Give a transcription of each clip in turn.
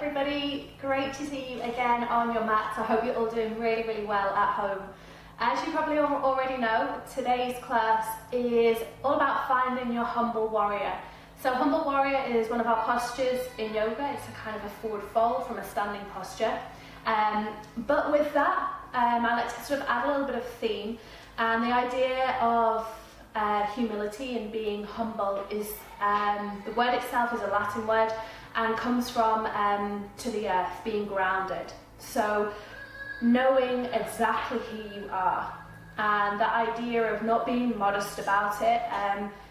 everybody, great to see you again on your mats. I hope you're all doing really well at home. As you probably already know, today's class is all about finding your humble warrior. So humble warrior is one of our postures in yoga. It's a kind of a forward fold from a standing posture. But with that, I like to sort of add a little bit of theme, and the idea of humility and being humble is, the word itself is a Latin word and comes from to the earth, being grounded. So knowing exactly who you are, and the idea of not being modest about it,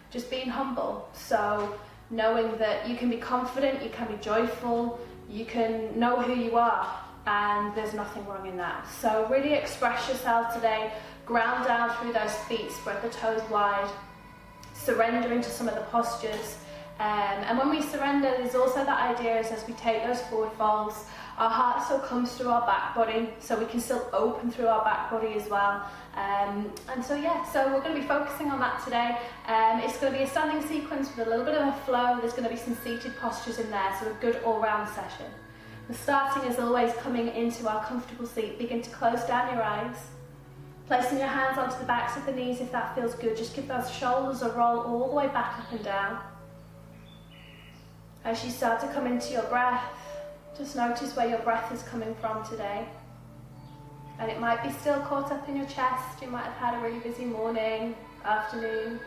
just being humble. So knowing that you can be confident, you can be joyful, you can know who you are, and there's nothing wrong in that. So really express yourself today, ground down through those feet, spread the toes wide, surrender into some of the postures. And when we surrender, there's also that idea is as we take those forward folds, our heart still comes through our back body, so we can still open through our back body as well. And so we're going to be focusing on that today. It's going to be a standing sequence with a little bit of a flow. There's going to be some seated postures in there, so a good all-round session. We're starting as always coming into our comfortable seat. Begin to close down your eyes. Placing your hands onto the backs of the knees if that feels good. Just give those shoulders a roll all the way back up and down. As you start to come into your breath, just notice where your breath is coming from today. And it might be still caught up in your chest. You might have had a really busy morning, afternoon,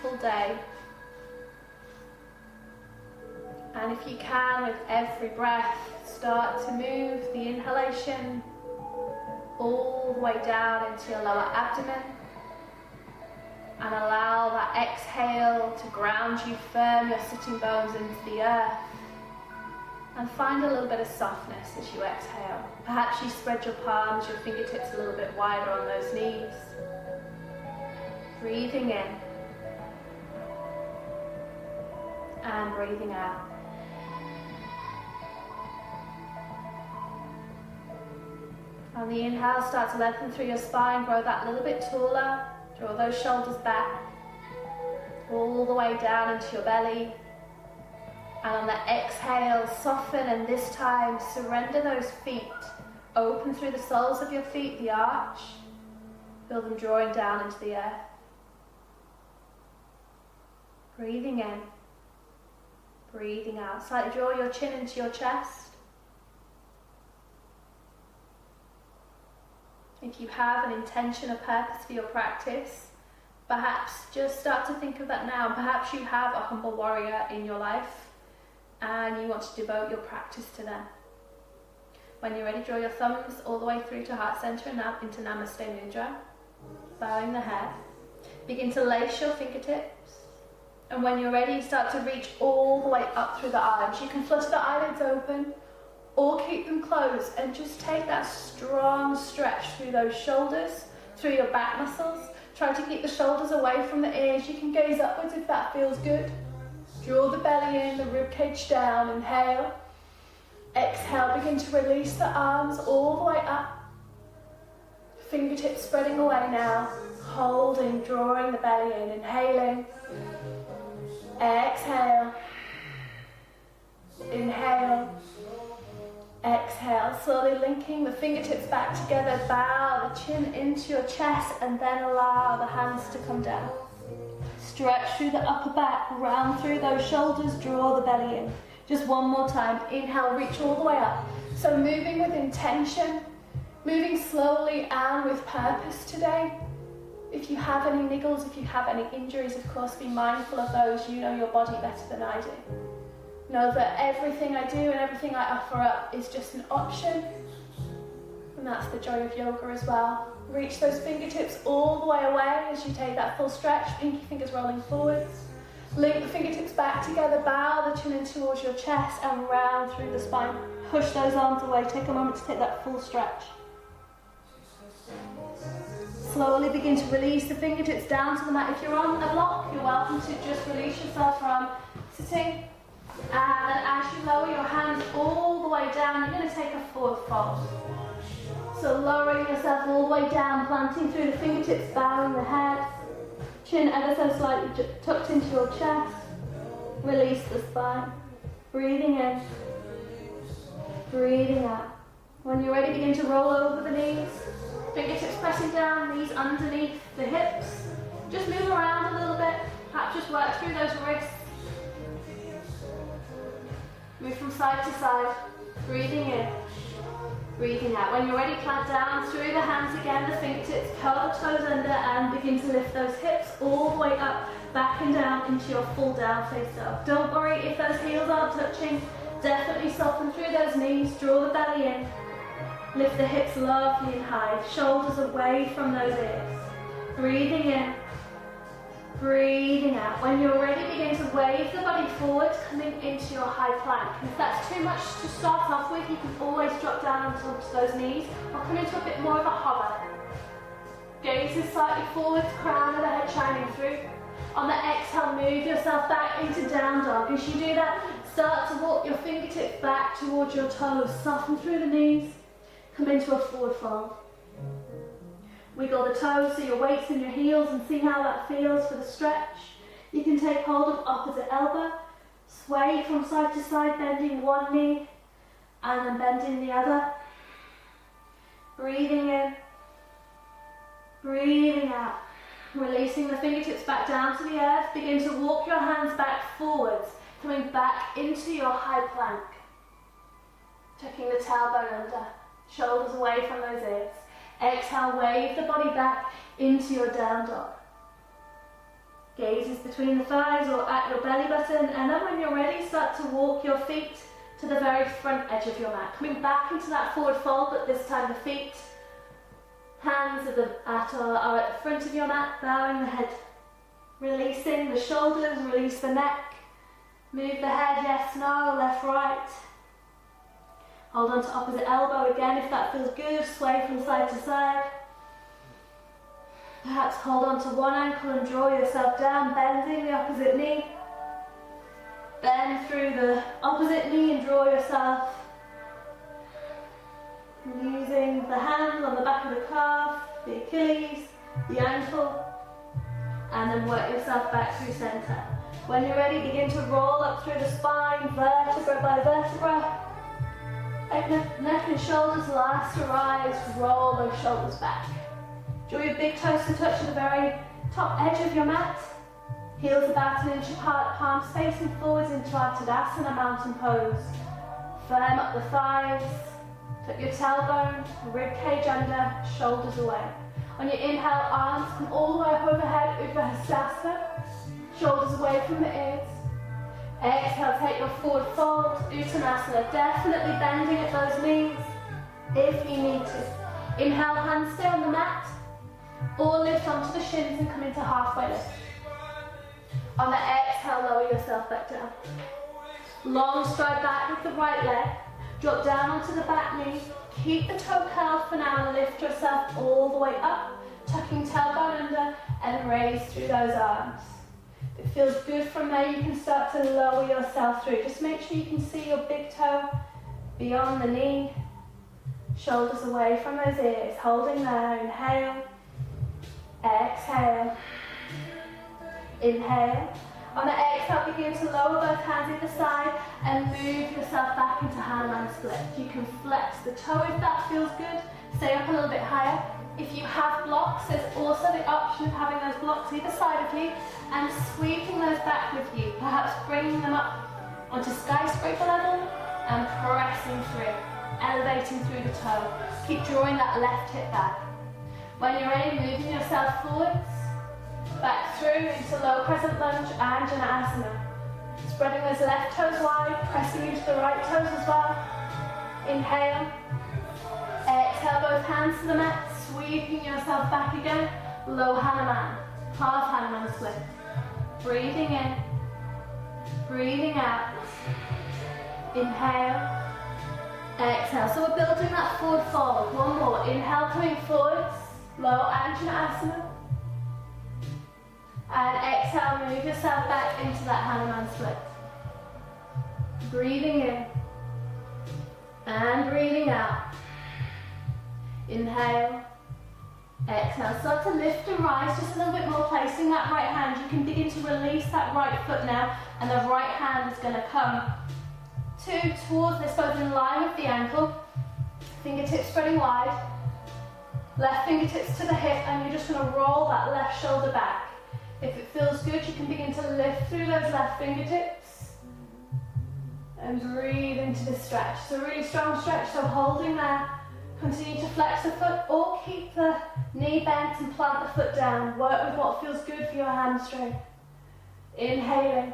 full day. And if you can, with every breath, start to move the inhalation all the way down into your lower abdomen. And allow that exhale to ground you firm, your sitting bones into the earth. And find a little bit of softness as you exhale. Perhaps you spread your palms, your fingertips a little bit wider on those knees. Breathing in. And breathing out. On the inhale, start to lengthen through your spine, grow that little bit taller. Draw those shoulders back, all the way down into your belly. And on the exhale, soften, and this time surrender those feet. Open through the soles of your feet, the arch. Feel them drawing down into the earth. Breathing in, breathing out. Slightly draw your chin into your chest. If you have an intention, a purpose for your practice, perhaps just start to think of that now. Perhaps you have a humble warrior in your life and you want to devote your practice to them. When you're ready, draw your thumbs all the way through to heart center and now into Namaste Mudra. Bowing the head. Begin to lace your fingertips. And when you're ready, start to reach all the way up through the arms. You can flutter the eyelids open, or keep them closed, and just take that strong stretch through those shoulders, through your back muscles. Try to keep the shoulders away from the ears. You can gaze upwards if that feels good. Draw the belly in, the ribcage down. Inhale. Exhale, begin to release the arms all the way up. Fingertips spreading away now. Holding, drawing the belly in. Inhaling. Exhale. Inhale. Exhale, slowly linking the fingertips back together, bow the chin into your chest, and then allow the hands to come down. Stretch through the upper back, round through those shoulders, draw the belly in. Just one more time, inhale, reach all the way up. So moving with intention, moving slowly and with purpose today. If you have any niggles, if you have any injuries, of course, be mindful of those. You know your body better than I do. Know that everything I do and everything I offer up is just an option. And that's the joy of yoga as well. Reach those fingertips all the way away as you take that full stretch. Pinky fingers rolling forwards. Link the fingertips back together. Bow the chin in towards your chest and round through the spine. Push those arms away. Take a moment to take that full stretch. Slowly begin to release the fingertips down to the mat. If you're on a block, you're welcome to just release yourself from sitting. And then as you lower your hands all the way down, you're going to take a forward fold. So lowering yourself all the way down, planting through the fingertips, bowing the head. Chin ever so slightly tucked into your chest. Release the spine. Breathing in. Breathing out. When you're ready, begin to roll over the knees. Fingertips pressing down, knees underneath the hips. Just move around a little bit. Perhaps just work through those wrists. Move from side to side. Breathing in. Breathing out. When you're ready, plant down through the hands again, the fingertips, curl the toes under and begin to lift those hips all the way up, back and down into your full down face dog. Don't worry if those heels aren't touching. Definitely soften through those knees, draw the belly in. Lift the hips lovely and high, shoulders away from those ears. Breathing in. Breathing out. When you're ready, begin to wave the body forward, coming into your high plank. And if that's too much to start off with, you can always drop down onto those knees or come into a bit more of a hover. Gaze is slightly forward, crown of the head shining through. On the exhale, move yourself back into down dog. As you do that, start to walk your fingertips back towards your toes. Soften through the knees. Come into a forward fold. Wiggle the toes so your weight's in your heels and see how that feels for the stretch. You can take hold of opposite elbow, sway from side to side, bending one knee and then bending the other. Breathing in, breathing out. Releasing the fingertips back down to the earth. Begin to walk your hands back forwards, coming back into your high plank. Tucking the tailbone under, shoulders away from those ears. Exhale, wave the body back into your down dog. Gaze is between the thighs or at your belly button, and then when you're ready, start to walk your feet to the very front edge of your mat. Coming back into that forward fold, but this time the feet, hands are at the front of your mat, bowing the head. Releasing the shoulders, release the neck. Move the head, yes, no, left, right. Hold on to opposite elbow again if that feels good. Sway from side to side. Perhaps hold on to one ankle and draw yourself down, bending the opposite knee. Bend through the opposite knee and draw yourself. Using the hand on the back of the calf, the Achilles, the ankle, and then work yourself back through center. When you're ready, begin to roll up through the spine, vertebra by vertebra. Neck and shoulders last to rise, roll those shoulders back. Draw your big toes to touch at the very top edge of your mat. Heels about an inch apart, palms facing forwards into our Tadasana mountain pose. Firm up the thighs, tuck your tailbone, rib cage under, shoulders away. On your inhale, arms come all the way up overhead, Uttanasana, shoulders away from the ears. Exhale, take your forward fold, Uttanasana, definitely bending at those knees if you need to. Inhale, hands stay on the mat, or lift onto the shins and come into halfway lift. On the exhale, lower yourself back down. Long stride back with the right leg, drop down onto the back knee, keep the toe curled for now and lift yourself all the way up, tucking tailbone under and raise through those arms. It feels good from there, you can start to lower yourself through. Just make sure you can see your big toe beyond the knee. Shoulders away from those ears. Holding there. Inhale. Exhale. Inhale. On the exhale, begin to lower both hands either side and move yourself back into Hanuman split. You can flex the toe if that feels good. Stay up a little bit higher. If you have blocks, there's also the option of having those blocks either side of you and sweeping those back with you, perhaps bringing them up onto skyscraper level and pressing through, elevating through the toe. Keep drawing that left hip back. When you're ready, moving yourself forwards, back through into low crescent lunge and Janasana. Spreading those left toes wide, pressing into the right toes as well. Inhale. Exhale, both hands to the mat, sweeping yourself back again. Low Hanuman, half Hanuman split. Breathing in, breathing out. Inhale, exhale. So we're building that forward fold. One more. Inhale, coming forwards, low Anjanasana. And exhale, move yourself back into that Hanuman split. Breathing in and breathing out. Inhale, exhale. Start to lift and rise just a little bit more, placing that right hand. You can begin to release that right foot now, and the right hand is going to come 2 towards this, both in line with the ankle. Fingertips spreading wide. Left fingertips to the hip, and you're just going to roll that left shoulder back. If it feels good, you can begin to lift through those left fingertips. And breathe into the stretch. It's a really strong stretch, so holding there. Continue to flex the foot or keep the knee bent and plant the foot down. Work with what feels good for your hamstring. Inhaling.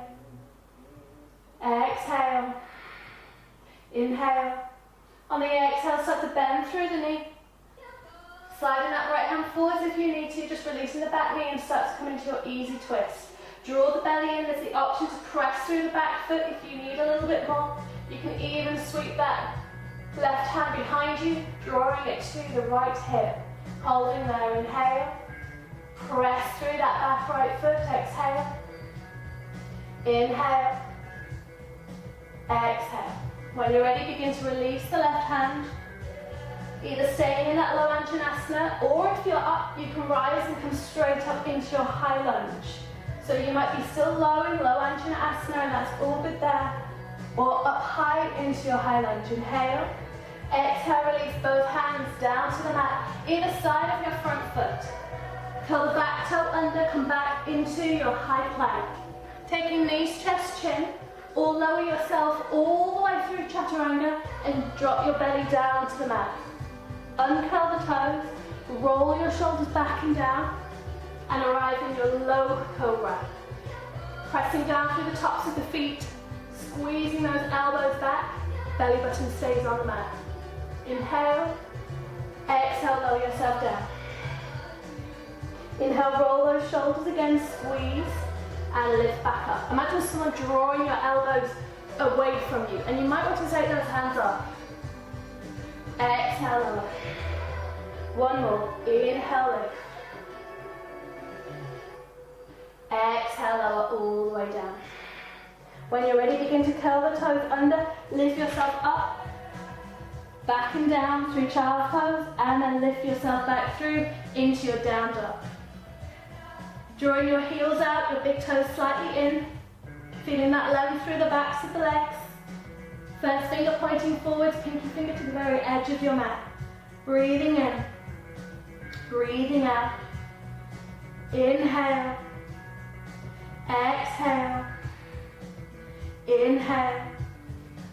Exhale. Inhale. On the exhale, start to bend through the knee. Sliding that right hand forwards if you need to, just releasing the back knee and start to come into your easy twist. Draw the belly in. There's the option to press through the back foot if you need a little bit more. You can even sweep that left hand behind you, drawing it to the right hip. Holding there, inhale. Press through that back right foot, exhale. Inhale. Exhale. When you're ready, begin to release the left hand. Either staying in that low anjanasana, or if you're up, you can rise and come straight up into your high lunge. So you might be still low in low anjanasana, and that's all good there. Or up high into your high lunge. Inhale. Exhale, release both hands down to the mat, either side of your front foot. Curl the back toe under, come back into your high plank. Taking knees, chest, chin, or lower yourself all the way through chaturanga and drop your belly down to the mat. Uncurl the toes, roll your shoulders back and down, and arrive in your low cobra. Pressing down through the tops of the feet, squeezing those elbows back, belly button stays on the mat. Inhale, exhale, lower yourself down. Inhale, roll those shoulders again, squeeze, and lift back up. Imagine someone drawing your elbows away from you, and you might want to take those hands off. Exhale, lower. One more. Inhale, lift. Exhale, lower all the way down. When you're ready, begin to curl the toes under, lift yourself up, back and down through child's pose, and then lift yourself back through into your down dog. Drawing your heels out, your big toes slightly in, feeling that length through the backs of the legs. First finger pointing forwards, pinky finger to the very edge of your mat. Breathing in, breathing out. Inhale, exhale, inhale,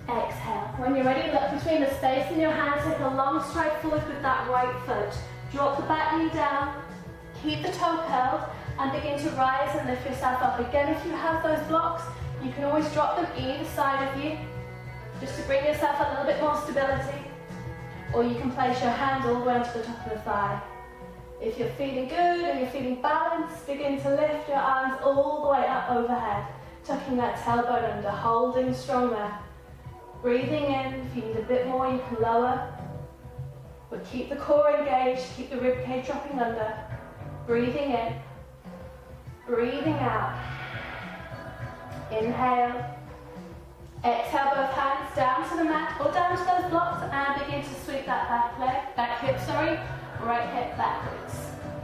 exhale. When you're ready, look between the space in your hands, take a long stride forward with that right foot. Drop the back knee down, keep the toe curled, and begin to rise and lift yourself up. Again, if you have those blocks, you can always drop them either side of you, just to bring yourself a little bit more stability. Or you can place your hands all the way onto the top of the thigh. If you're feeling good and you're feeling balanced, begin to lift your arms all the way up overhead, tucking that tailbone under, holding strong there. Breathing in, if you need a bit more, you can lower. But keep the core engaged, keep the ribcage dropping under. Breathing in, breathing out. Inhale. Exhale, both hands down to the mat or down to those blocks, and begin to sweep that back hip, right hip backwards.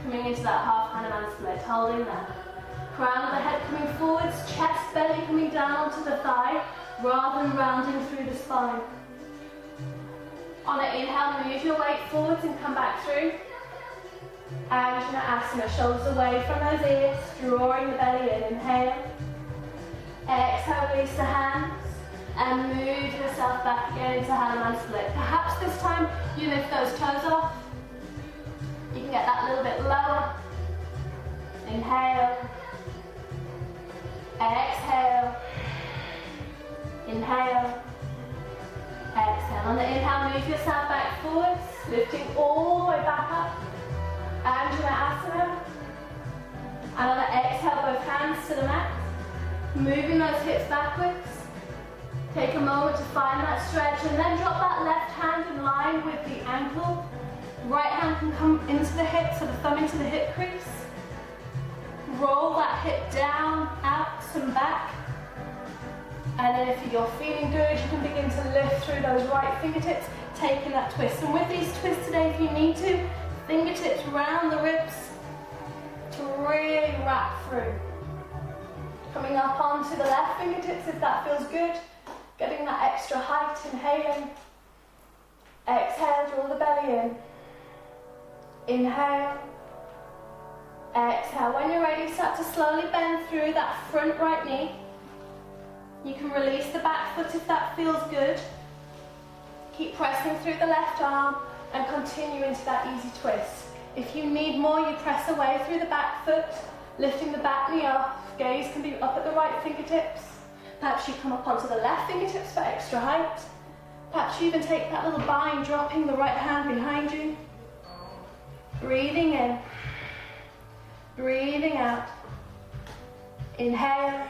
Coming into that half Hanuman split, holding that. Crown of the head coming forwards, chest, belly coming down to the thigh, rather than rounding through the spine. On an inhale, move your weight forwards and come back through. Anjanasana, shoulders away from those ears, drawing the belly in. Inhale. Exhale, release the hands, and move yourself back again into Hanuman split. Perhaps this time you lift those toes off. You can get that a little bit lower. Inhale. Exhale. Inhale. Exhale. On the inhale, move yourself back forwards, lifting all the way back up. Anjanasana. And on the exhale, both hands to the mat. Moving those hips backwards. Take a moment to find that stretch, and then drop that left hand in line with the ankle. Right hand can come into the hip, so the thumb into the hip crease. Roll that hip down, out and back. And then if you're feeling good, you can begin to lift through those right fingertips, taking that twist. And with these twists today, if you need to, fingertips round the ribs to really wrap through. Coming up onto the left fingertips if that feels good. Getting that that extra height, inhaling. Exhale, draw the belly in. Inhale. Exhale. When you're ready, start to slowly bend through that front right knee. You can release the back foot if that feels good. Keep pressing through the left arm and continue into that easy twist. If you need more, you press away through the back foot, lifting the back knee up. Gaze can be up at the right fingertips. Perhaps you come up onto the left fingertips for extra height. Perhaps you even take that little bind, dropping the right hand behind you. Breathing in. Breathing out. Inhale.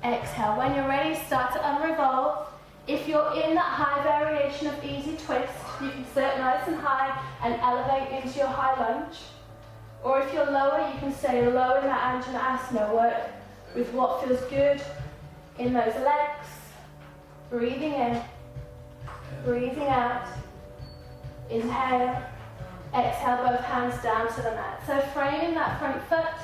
Exhale. When you're ready, start to unrevolve. If you're in that high variation of easy twist, you can sit nice and high and elevate into your high lunge. Or if you're lower, you can stay low in that Anjaneyasana. Work with what feels good in those legs. Breathing in. Breathing out. Inhale. Exhale, both hands down to the mat. So framing that front foot.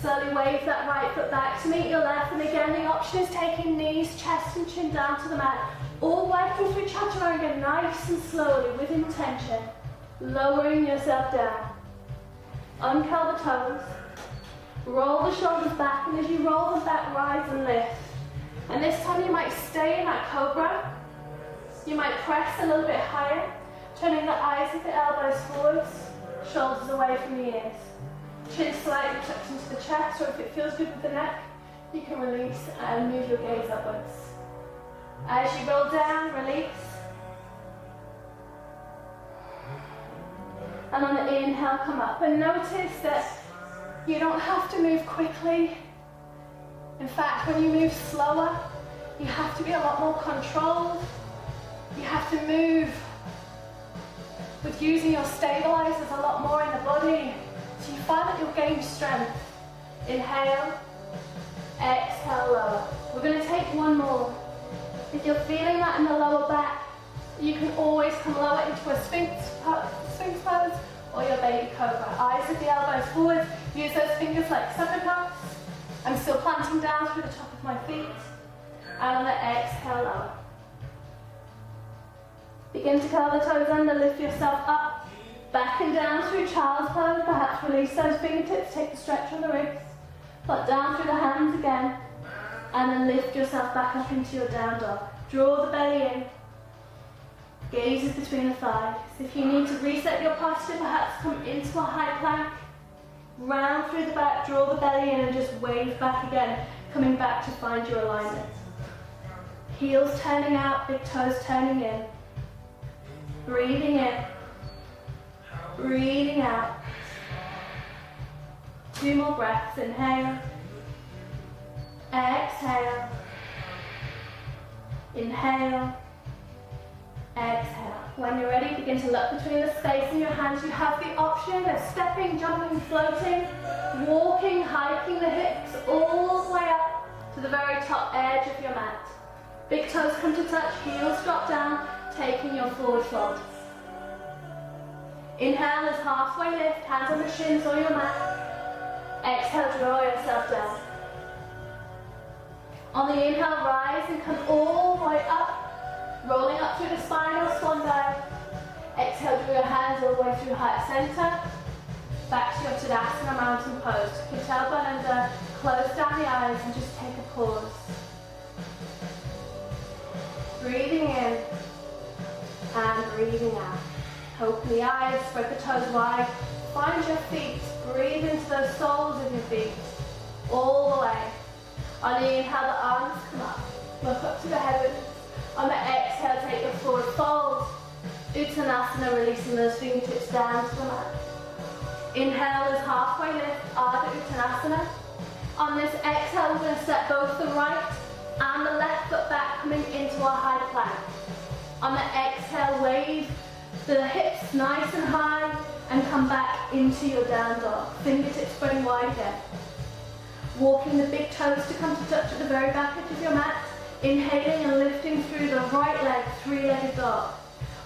Slowly wave that right foot back to meet your left. And again, the option is taking knees, chest and chin down to the mat. All working through chaturanga nice and slowly with intention. Lowering yourself down. Uncurl the toes. Roll the shoulders back, and as you roll them back, rise and lift. And this time you might stay in that cobra. You might press a little bit higher, turning the eyes of the elbows forwards, shoulders away from the ears. Chin slightly tucked into the chest, or if it feels good with the neck, you can release and move your gaze upwards. As you roll down, release. And on the inhale, come up. And notice that you don't have to move quickly. In fact, when you move slower, you have to be a lot more controlled. You have to move with using your stabilizers a lot more in the body. So you find that you'll gain strength. Inhale, exhale, lower. We're going to take one more. If you're feeling that in the lower back, you can always come lower into a sphinx pose or your baby cobra. Eyes at the elbows forward. Use those fingers like sucker cups. I'm still planting down through the top of my feet. And on the exhale, lower. Begin to curl the toes under, lift yourself up. Back and down through child's pose. Perhaps release those fingertips, take the stretch on the wrists. Put down through the hands again. And then lift yourself back up into your down dog. Draw the belly in. Gazes between the thighs. If you need to reset your posture, perhaps come into a high plank. Round through the back, draw the belly in and just wave back again, coming back to find your alignment. Heels turning out, big toes turning in. Breathing in. Breathing out. 2 more breaths. Inhale. Exhale. Inhale. Exhale. When you're ready, begin to look between the space in your hands. You have the option of stepping, jumping, floating, walking, hiking the hips all the way up to the very top edge of your mat. Big toes come to touch, heels drop down, taking your forward fold. Inhale is halfway lift, hands on the shins or your mat. Exhale, draw yourself down. On the inhale, rise and come all the way up. Rolling up through the spine or swan dive. Exhale, draw your hands all the way through heart center. Back to your Tadasana mountain pose. Put tailbone under, close down the eyes and just take a pause. Breathing in and breathing out. Open the eyes, spread the toes wide. Find your feet, breathe into those soles of your feet. All the way. On the inhale, the arms come up. Look up to the heavens. On the exhale, take your forward fold. Uttanasana, releasing those fingertips down to the mat. Inhale is halfway lift, Ardha Uttanasana. On this exhale, we're going to step both the right and the left foot back, coming into our high plank. On the exhale, wave the hips nice and high and come back into your down dog. Fingertips spreading wide again. Walking the big toes to come to touch at the very back edge of your mat. Inhaling and lifting through the right leg, 3-legged dog.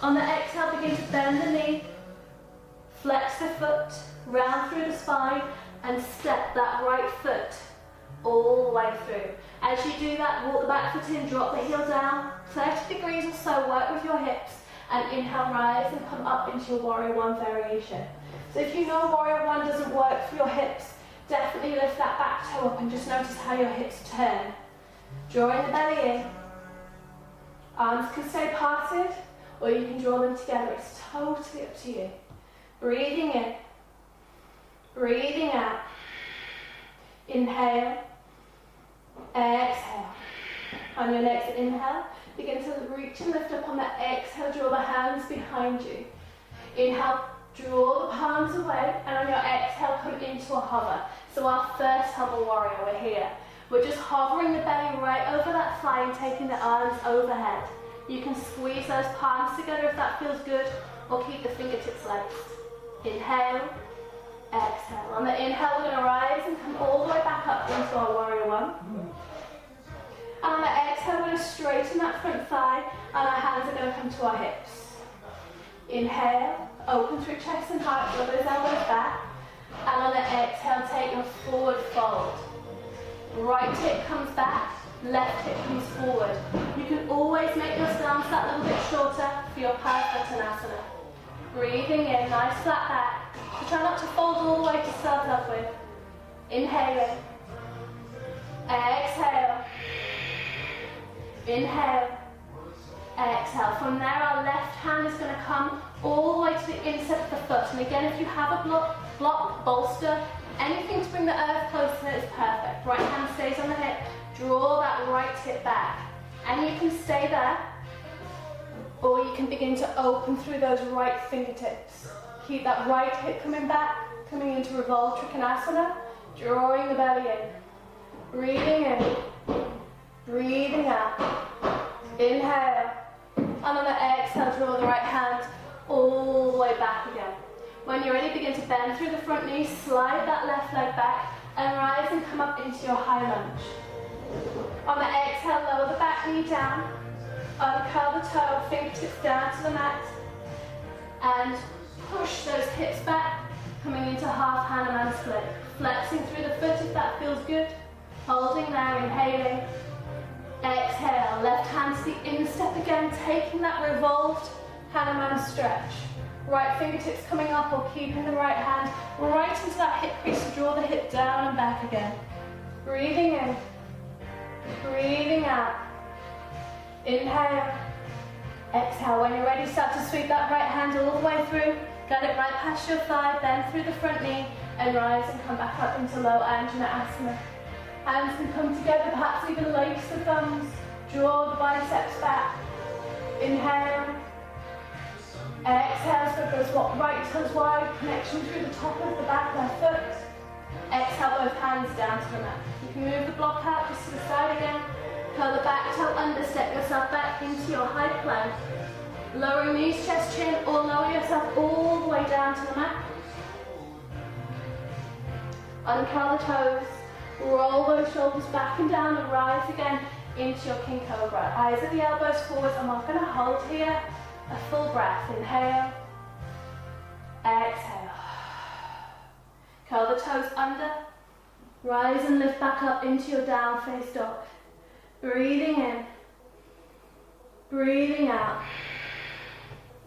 On the exhale, begin to bend the knee, flex the foot, round through the spine, and step that right foot all the way through. As you do that, walk the back foot in, drop the heel down, 30 degrees or so, work with your hips, and inhale, rise and come up into your warrior one variation. So if you know warrior one doesn't work for your hips, definitely lift that back toe up and just notice how your hips turn. Drawing the belly in. Arms can stay parted, or you can draw them together. It's totally up to you. Breathing in. Breathing out. Inhale. Exhale. On your next inhale, begin to reach and lift up. On the exhale, draw the hands behind you. Inhale, draw the palms away, and on your exhale, come into a hover. So our first hover warrior, we're here. We're just hovering the belly right over that thigh and taking the arms overhead. You can squeeze those palms together if that feels good, or keep the fingertips laced. Inhale, exhale. On the inhale, we're going to rise and come all the way back up into our warrior one. And on the exhale, we're going to straighten that front thigh, and our hands are going to come to our hips. Inhale, open through chest and heart, draw those elbows back. And on the exhale, take your forward fold. Right hip comes back, left hip comes forward. You can always make your stance that little bit shorter for your Padmasana. Breathing in, nice flat back. So try not to fold all the way to start off with. Inhaling. Exhale. Inhale. Exhale. From there, our left hand is going to come all the way to the inside of the foot. And again, if you have a block, bolster, anything to bring the earth closer is perfect. Right hand stays on the hip. Draw that right hip back. And you can stay there, or you can begin to open through those right fingertips. Keep that right hip coming back, coming into Revolve Trikonasana, drawing the belly in. Breathing in. Breathing out. Inhale. And on the exhale, draw the right hand all the way back again. When you're ready, begin to bend through the front knee, slide that left leg back, and rise and come up into your high lunge. On the exhale, lower the back knee down, uncurl the toe, fingertips down to the mat, and push those hips back, coming into half Hanuman split. Flexing through the foot if that feels good. Holding there, inhaling. Exhale, left hand to the instep again, taking that revolved Hanuman stretch. Right fingertips coming up, or keeping the right hand right into that hip crease to draw the hip down and back again. Breathing in, breathing out. Inhale, exhale. When you're ready, start to sweep that right hand all the way through. Get it right past your thigh, bend through the front knee, and rise and come back up into low Anjaneyasana. Hands can come together, perhaps even lace the thumbs. Draw the biceps back. Inhale. Exhale, spread those right toes wide, connection through the top of the back left foot. Exhale, both hands down to the mat. You can move the block out just to the side again. Curl the back toe under, step yourself back into your high plank. Lowering knees, chest, chin, or lower yourself all the way down to the mat. Uncurl the toes, roll those shoulders back and down and rise again into your King Cobra. Eyes at the elbows forwards, and we're going to hold here. A full breath. Inhale. Exhale. Curl the toes under. Rise and lift back up into your down face dog. Breathing in. Breathing out.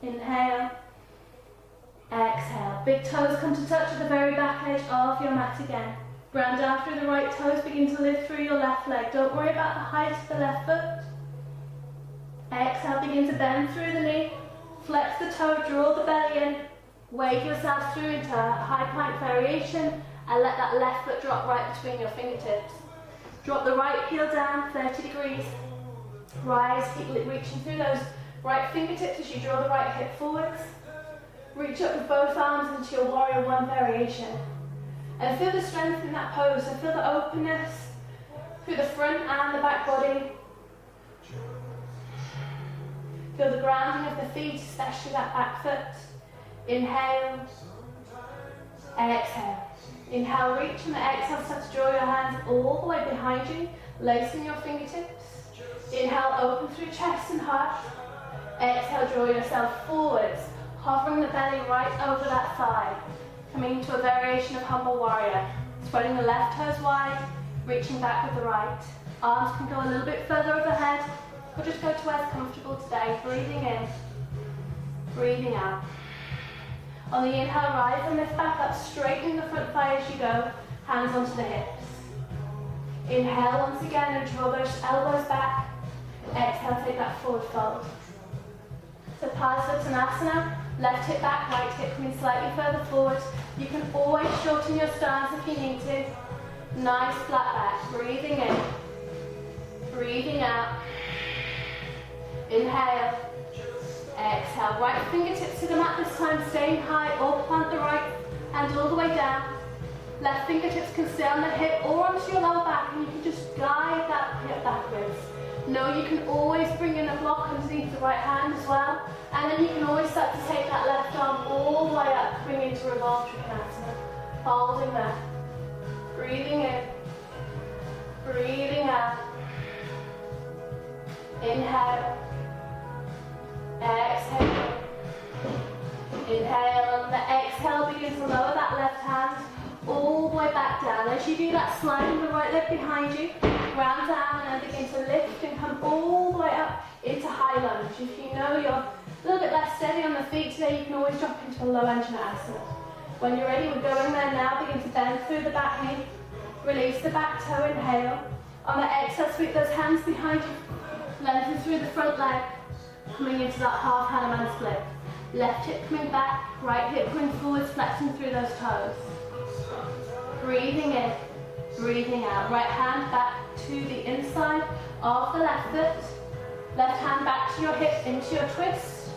Inhale. Exhale. Big toes come to touch at the very back edge of your mat again. Ground down through the right toes. Begin to lift through your left leg. Don't worry about the height of the left foot. Exhale, begin to bend through the knee, flex the toe, draw the belly in, wave yourself through into a high plank variation, and let that left foot drop right between your fingertips. Drop the right heel down, 30 degrees. Rise, keep reaching through those right fingertips as you draw the right hip forwards. Reach up with both arms into your warrior one variation. And feel the strength in that pose, so feel the openness through the front and the back body. Feel the grounding of the feet, especially that back foot. Inhale. Exhale. Inhale, reach, and the exhale, start to draw your hands all the way behind you, lacing your fingertips. Inhale, open through chest and heart. Exhale, draw yourself forwards, hovering the belly right over that thigh. Coming into a variation of humble warrior. Spreading the left toes wide, Reaching back with the right. Arms can go a little bit further overhead, or just go to where's comfortable today. Breathing in, breathing out. On the inhale, rise and lift back up, straightening the front thigh as you go, hands onto the hips. Inhale once again and draw those elbows back. Exhale, take that forward fold. So Parsvottanasana, left hip back, right hip coming slightly further forward. You can always shorten your stance if you need to. Nice flat back, breathing in, breathing out. Inhale, exhale, right fingertips to the mat this time, staying high, or plant the right hand all the way down. Left fingertips can stay on the hip or onto your lower back, and you can just guide that hip backwards. Know you can always bring in a block underneath the right hand as well, and then you can always start to take that left arm all the way up, coming into revolved trikonasana. Holding there. Breathing in. Breathing out. Inhale. Exhale. Inhale, and the exhale begin to lower that left hand all the way back down. As you do that, sliding the right leg behind you, round down, and begin to lift and come all the way up into high lunge. If you know you're a little bit less steady on the feet today, you can always drop into a low Anjaneyasana. When you're ready, we're going there now. Begin to bend through the back knee. Release the back toe, inhale. On the exhale, sweep those hands behind you. Lengthen through the front leg. Coming into that half Hanuman split. Left hip coming back, right hip coming forwards, flexing through those toes. Breathing in, breathing out. Right hand back to the inside of the left foot. Left hand back to your hip into your twist.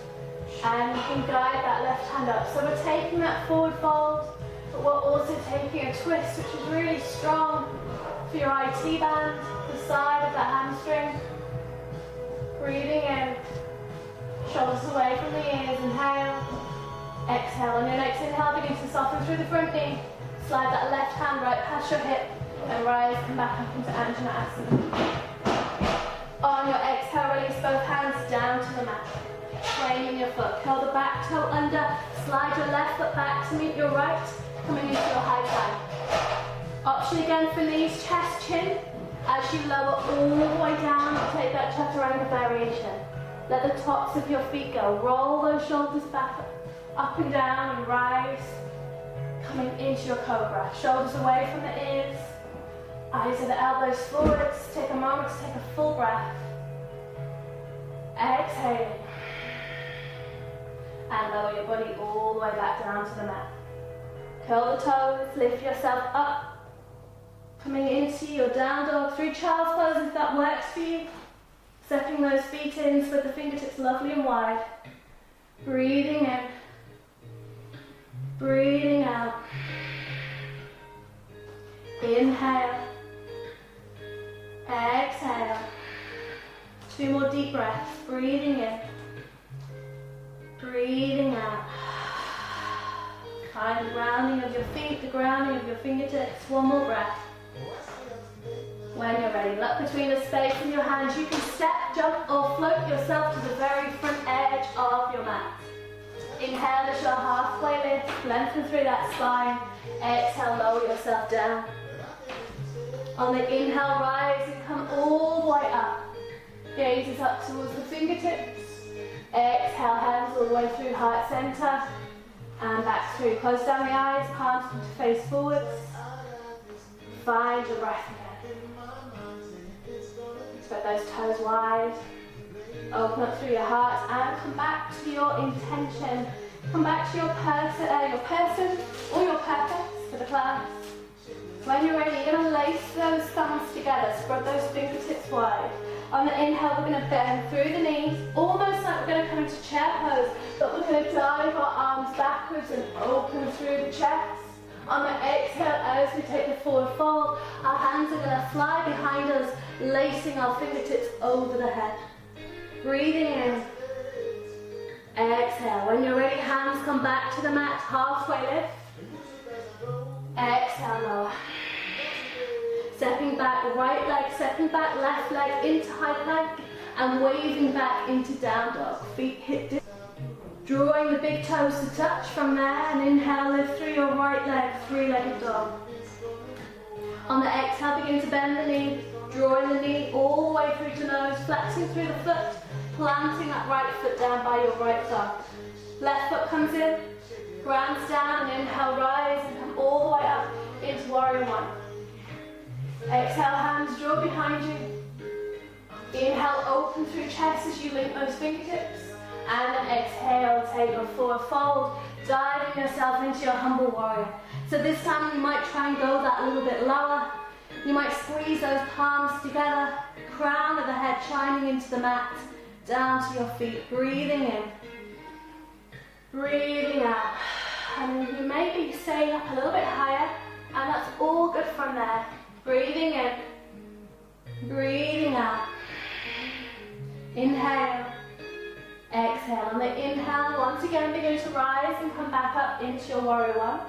And you can guide that left hand up. So we're taking that forward fold, but we're also taking a twist, which is really strong for your IT band, the side of that hamstring. Breathing in. Shoulders away from the ears, inhale. Exhale, on your next inhale, begin to soften through the front knee. Slide that left hand right past your hip and rise, come back up into Anjaneyasana. On your exhale, release both hands down to the mat. Framing your foot, curl the back toe under, slide your left foot back to meet your right, coming into your high plank. Option again for knees, chest, chin. As you lower all the way down, take that chaturanga variation. Let the tops of your feet go. Roll those shoulders back up and down and rise. Coming into your cobra. Shoulders away from the ears. Eyes of the elbows forwards. Take a moment to take a full breath. Exhaling. And lower your body all the way back down to the mat. Curl the toes. Lift yourself up. Coming into your down dog through child's pose if that works for you. Stepping those feet in so that the fingertips lovely and wide. Breathing in. Breathing out. Inhale. Exhale. 2 more deep breaths. Breathing in. Breathing out. Find the grounding of your feet, the grounding of your fingertips. 1 more breath. When you're ready, look between the space in your hands. You can step, jump, or float yourself to the very front edge of your mat. Inhale as your halfway lift, lengthen through that spine. Exhale, lower yourself down. On the inhale, rise and come all the way up. Gazes up towards the fingertips. Exhale, hands all the way through heart center. And back through. Close down the eyes, palms to face forwards. Find your breath again. Spread those toes wide. Open up through your heart and come back to your intention. Come back to your person or your purpose for the class. When you're ready, you're going to lace those thumbs together. Spread those fingertips wide. On the inhale, we're going to bend through the knees, almost like we're going to come into chair pose, but we're going to dive our arms backwards and open through the chest. On the exhale, as we take the forward fold, our hands are going to fly behind us, lacing our fingertips over the head. Breathing in. Exhale. When you're ready, hands come back to the mat, halfway lift. Exhale, lower. Stepping back, right leg, stepping back, left leg into high plank, and waving back into down dog. Feet hip dip. Drawing the big toes to touch from there, and inhale, lift through your right leg, 3-legged dog. On the exhale, begin to bend the knee, drawing the knee all the way through to nose, flexing through the foot, planting that right foot down by your right thumb. Left foot comes in, grounds down, and inhale, rise and come all the way up into warrior one. Exhale, hands draw behind you. Inhale, open through chest as you link those fingertips. And then exhale, take a forward fold, diving yourself into your humble warrior. So this time you might try and go that little bit lower. You might squeeze those palms together, crown of the head shining into the mat, down to your feet, breathing in, breathing out. And you may be staying up a little bit higher, and that's all good from there. Breathing in, breathing out. Inhale, exhale. On the inhale, once again begin to rise and come back up into your warrior one.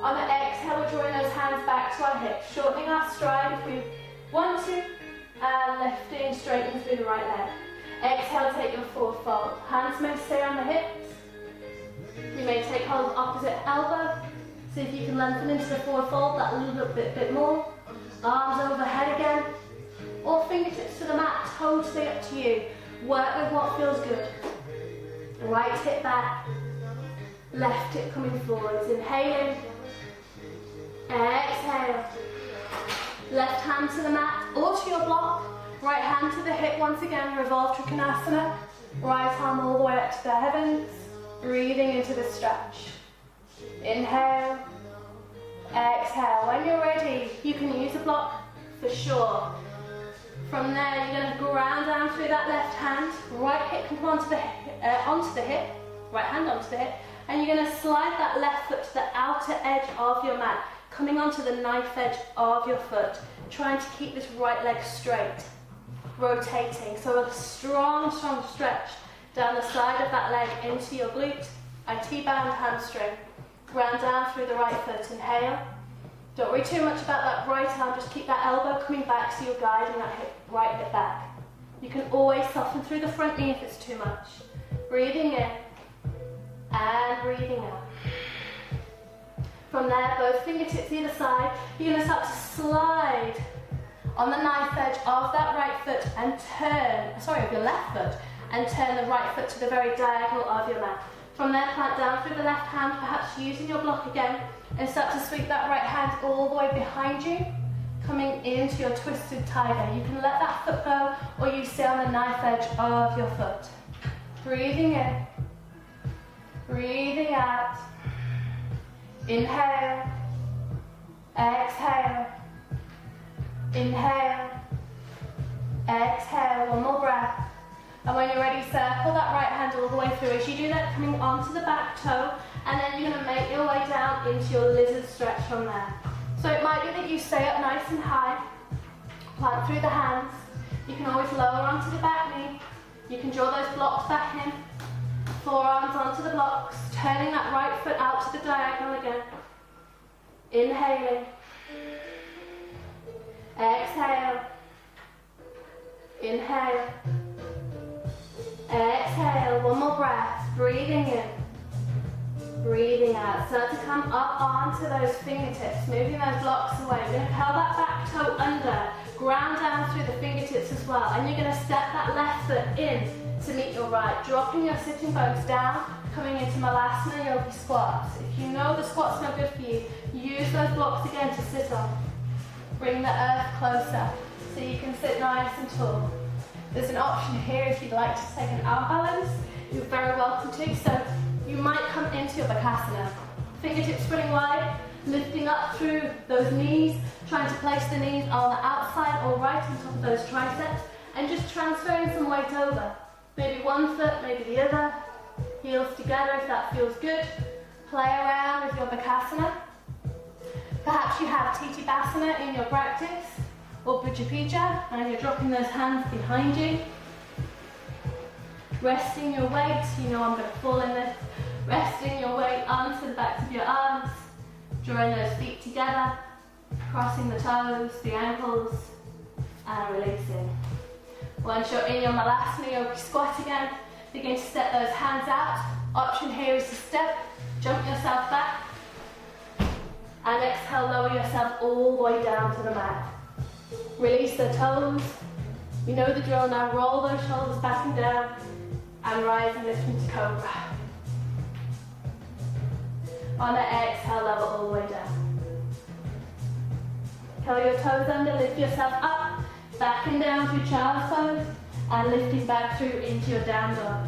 On the exhale, we're drawing those hands back to our hips, shortening our stride if we want to, and lifting, straightening through the right leg. Exhale, take your forward fold. Hands may stay on the hips. You may take hold of opposite elbow. See if you can lengthen into the forward fold that little bit more. Arms overhead again. Or fingertips to the mat, totally up to you. Work with what feels good. Right hip back. Left hip coming forwards. Inhaling. Exhale. Left hand to the mat or to your block. Right hand to the hip once again. Revolve Trikonasana. Right arm all the way up to the heavens. Breathing into the stretch. Inhale. Exhale. When you're ready, you can use a block for sure. From there, you're going to ground down through that left hand. Right hip can come onto the hip. Right hand onto the hip. And you're going to slide that left foot to the outer edge of your mat, coming onto the knife edge of your foot, trying to keep this right leg straight, rotating. So a strong, strong stretch down the side of that leg into your glute, IT band hamstring. Ground down through the right foot, inhale. Don't worry too much about that right arm, just keep that elbow coming back so you're guiding that right hip back. You can always soften through the front knee if it's too much. Breathing in and breathing out. From there, both fingertips either side, you're going to start to slide on the knife edge of that right foot and of your left foot, and turn the right foot to the very diagonal of your mat. From there, plant down through the left hand, perhaps using your block again, and start to sweep that right hand all the way behind you, coming into your twisted tiger. You can let that foot go, or you stay on the knife edge of your foot. Breathing in, breathing out. Inhale, exhale, inhale, exhale. One more breath. And when you're ready, circle that right hand all the way through. As you do that, coming onto the back toe, and then you're going to make your way down into your lizard stretch from there. So it might be that you stay up nice and high, plant through the hands. You can always lower onto the back knee. You can draw those blocks back in, forearms onto the blocks, turning that right foot out to the diagonal again. Inhaling. Exhale. Inhale. Exhale, one more breath, breathing in, breathing out. Start to come up onto those fingertips, moving those blocks away. You're going to curl that back toe under, ground down through the fingertips as well, and you're going to step that left foot in to meet your right, dropping your sitting bones down, coming into malasana yogi squats. If you know the squat's no good for you, use those blocks again to sit on. Bring the earth closer so you can sit nice and tall. There's an option here if you'd like to take an arm balance. You're very welcome to. So you might come into your bakasana. Fingertips spreading wide, lifting up through those knees, trying to place the knees on the outside or right on top of those triceps, and just transferring some weight over. Maybe one foot, maybe the other. Heels together if that feels good. Play around with your bakasana. Perhaps you have titibasana in your practice, or Pujapija, and you're dropping those hands behind you. Resting your weight, you know I'm going to fall in this. Resting your weight onto the backs of your arms, drawing those feet together, crossing the toes, the ankles, and releasing. Once you're in your malasana yogi squat again, begin to step those hands out. Option here is to step, jump yourself back, And exhale, lower yourself all the way down to the mat. Release the toes. You know the drill now. Roll those shoulders back and down. And rise and lift into cobra. On the exhale, level all the way down. Curl your toes under, lift yourself up. Back and down through child's pose. And lifting back through into your down dog.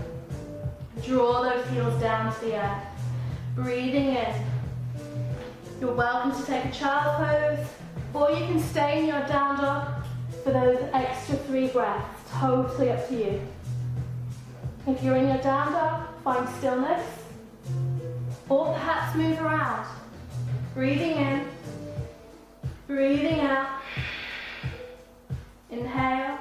Draw those heels down to the earth. Breathing in. You're welcome to take a child's pose, or you can stay in your down dog for those extra 3 breaths. Totally up to you. If you're in your down dog, find stillness, or perhaps move around. Breathing in, breathing out. Inhale,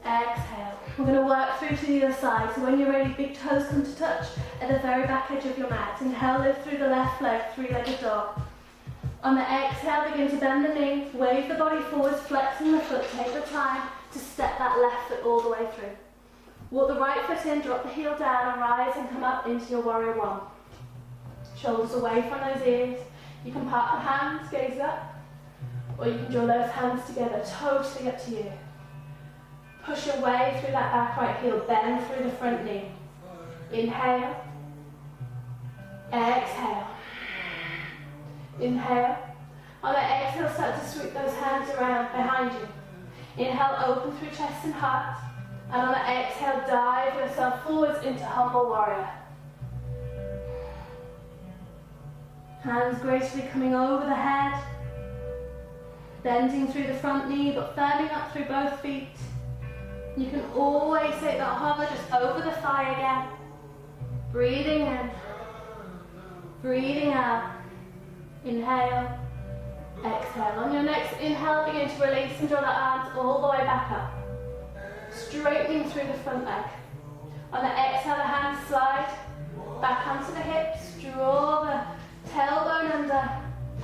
exhale. We're going to work through to the other side. So when you're ready, big toes come to touch at the very back edge of your mat. Inhale, lift through the left leg, 3-legged dog. On the exhale, begin to bend the knee, wave the body forwards, flexing the foot. Take the time to step that left foot all the way through. Walk the right foot in, drop the heel down, and rise and come up into your warrior one. Shoulders away from those ears. You can part the hands, gaze up, or you can draw those hands together. Totally up to you. Push your way through that back right heel, bend through the front knee. Inhale, exhale. Inhale. On the exhale, start to sweep those hands around behind you. Inhale, open through chest and heart. And on the exhale, dive yourself forwards into humble warrior. Hands gracefully coming over the head. Bending through the front knee, but firming up through both feet. You can always take that hover just over the thigh again. Breathing in. Breathing out. Inhale. Exhale. On your next inhale, begin to release and draw the arms all the way back up. Straightening through the front leg. On the exhale, the hands slide back onto the hips. Draw the tailbone under.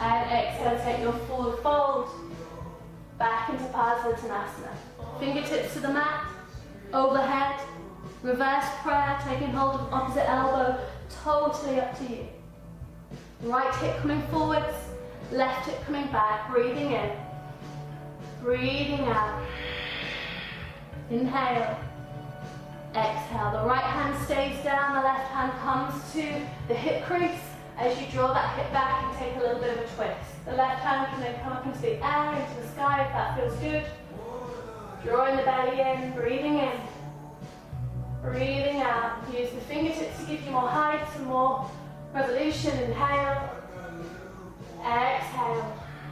And exhale, take your forward fold back into Parsvottanasana. Fingertips to the mat, overhead, reverse prayer, taking hold of opposite elbow, totally up to you. Right hip coming forwards, left hip coming back, breathing in, breathing out. Inhale, exhale. The right hand stays down, the left hand comes to the hip crease. As you draw that hip back and take a little bit of a twist. The left hand can then come up into the air, into the sky if that feels good. Drawing the belly in, breathing in. Breathing out. Use the fingertips to give you more height and more resolution. Inhale. Exhale.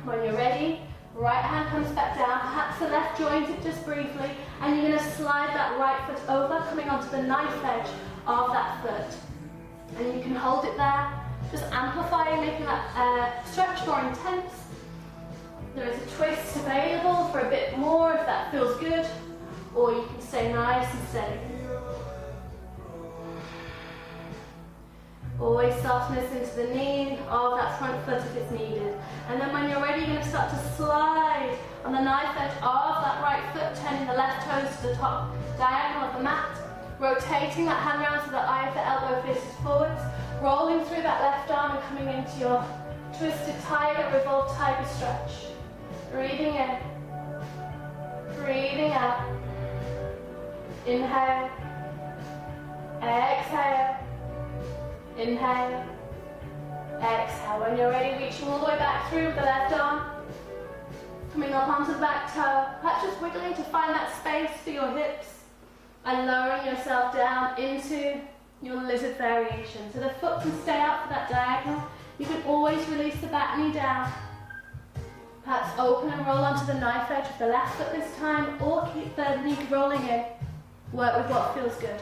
When you're ready, right hand comes back down, perhaps the left jointed just briefly, and you're going to slide that right foot over, coming onto the knife edge of that foot. And you can hold it there. Just amplifying, making that stretch more intense. There is a twist available for a bit more if that feels good, or you can stay nice and steady. Always softness into the knee of that front foot if it's needed. And then when you're ready, you're going to start to slide on the knife edge of that right foot, turning the left toes to the top diagonal of the mat, rotating that hand round so the eye of the elbow faces forwards. Rolling through that left arm and coming into your twisted tiger, revolved tiger stretch. Breathing in. Breathing out. Inhale. Exhale. Inhale. Exhale. When you're ready, reaching all the way back through with the left arm. Coming up onto the back toe. Perhaps just wiggling to find that space for your hips. And lowering yourself down into your lizard variation. So the foot can stay out for that diagonal. You can always release the back knee down. Perhaps open and roll onto the knife edge of the left foot this time, or keep the knee rolling in. Work with what feels good.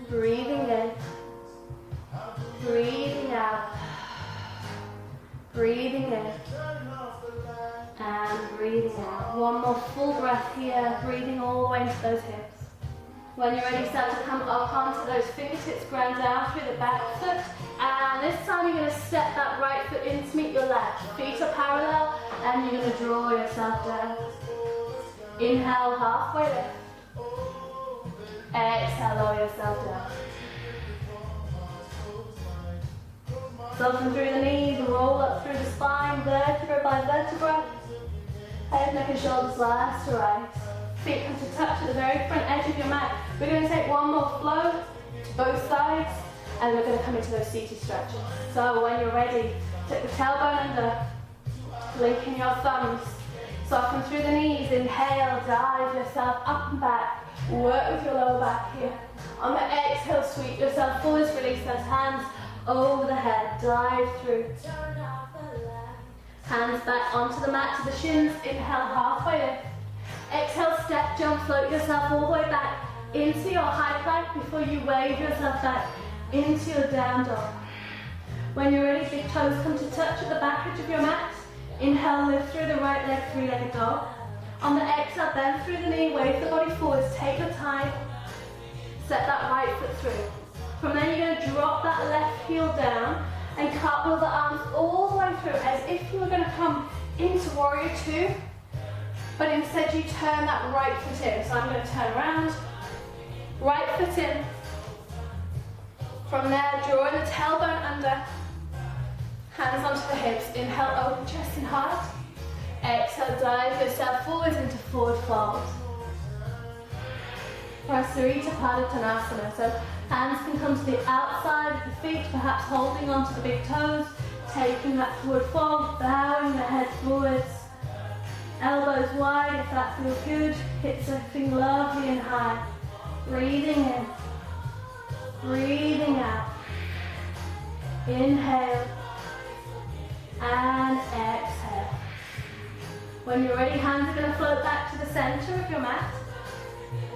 Breathing in. Breathing out. Breathing in. And breathing out. One more full breath here, breathing all the way into those hips. When you're ready, start to come up onto those fingertips, ground down through the back foot. And this time you're going to step that right foot in to meet your left. Feet are parallel, and you're going to draw yourself down. Inhale, halfway lift. Exhale, lower yourself down. Soften through the knees and roll up through the spine, vertebra by vertebra. Head, neck and shoulders last to rise. Feet come to touch at the very front edge of your mat. We're going to take one more flow to both sides, and we're going to come into those seated stretches. So when you're ready, take the tailbone under, linking your thumbs, soften through the knees, inhale, dive yourself up and back, work with your lower back here. On the exhale, sweep yourself forwards, release those hands over the head, dive through. Hands back onto the mat to the shins, inhale halfway lift. Exhale, step, jump, float yourself all the way back into your high plank before you wave yourself back into your down dog. When you're ready, big toes come to touch at the back edge of your mat. Inhale, lift through the right leg, three-legged dog. On the exhale, bend through the knee, wave the body forwards, take your time. Set that right foot through. From there, you're going to drop that left heel down and cartwheel the arms all the way through as if you were going to come into warrior two, but instead you turn that right foot in. So I'm going to turn around, right foot in. From there, drawing the tailbone under, hands onto the hips. Inhale, open chest and heart. Exhale, dive yourself forwards into forward fold. Prasarita Padottanasana. So hands can come to the outside of the feet, perhaps holding onto the big toes, taking that forward fold, bowing the head forwards. Elbows wide if that feels good. Hips lifting lovely and high. Breathing in. Breathing out. Inhale. And exhale. When you're ready, hands are going to float back to the center of your mat.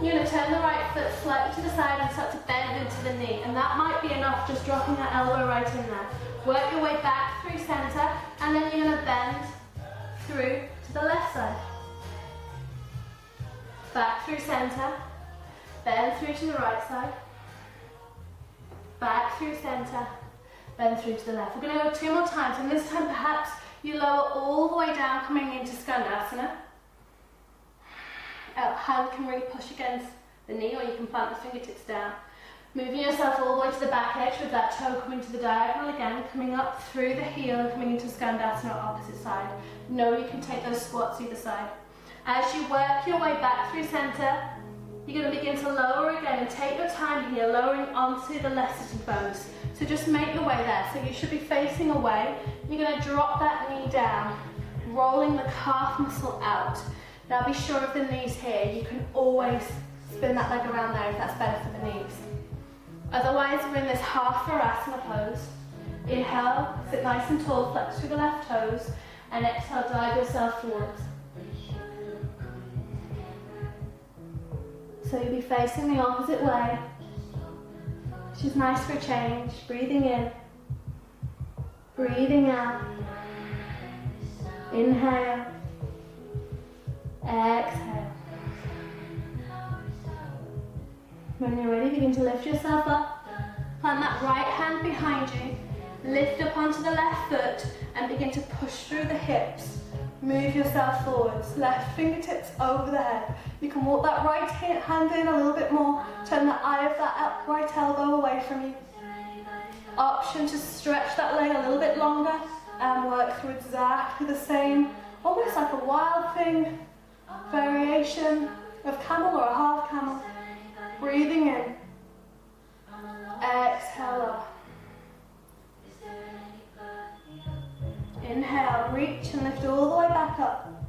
You're going to turn the right foot slightly to the side and start to bend into the knee. And that might be enough, just dropping that elbow right in there. Work your way back through center, and then you're going to bend through to the left side. Back through center, bend through to the right side. Back through center, bend through to the left. We're going to go two more times, and this time perhaps you lower all the way down, coming into Skandasana. Hand can really push against the knee, or you can plant the fingertips down. Moving yourself all the way to the back edge with that toe coming to the diagonal again, coming up through the heel and coming into Skandasana opposite side. Know you can take those squats either side. As you work your way back through center, you're going to begin to lower again and take your time here, lowering onto the left sitting bones. So just make your way there. So you should be facing away. You're going to drop that knee down, rolling the calf muscle out. Now be sure of the knees here. You can always spin that leg around there if that's better for the knees. Otherwise, we're in this half Virasana pose. Inhale, sit nice and tall, flex through the left toes, and exhale, dive yourself forwards. So you'll be facing the opposite way, which is nice for a change. Breathing in, breathing out. Inhale, exhale. When you're ready, begin to lift yourself up. Plant that right hand behind you. Lift up onto the left foot and begin to push through the hips. Move yourself forwards. Left fingertips over the head. You can walk that right hand in a little bit more. Turn the eye of that right elbow away from you. Option to stretch that leg a little bit longer and work through exactly the same, almost like a wild thing variation of camel or a half camel. Breathing in, exhale up. Inhale, reach and lift all the way back up.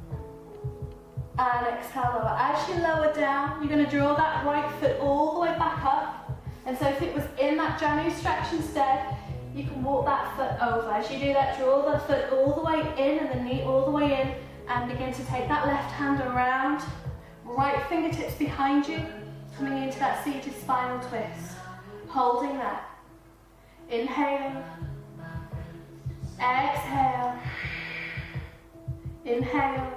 And exhale, lower. As you lower down, you're going to draw that right foot all the way back up. And so if it was in that Janu stretch instead, you can walk that foot over. As you do that, draw the foot all the way in and the knee all the way in, and begin to take that left hand around. Right fingertips behind you, coming into that seated spinal twist. Holding that. Inhaling. Exhale. Inhale.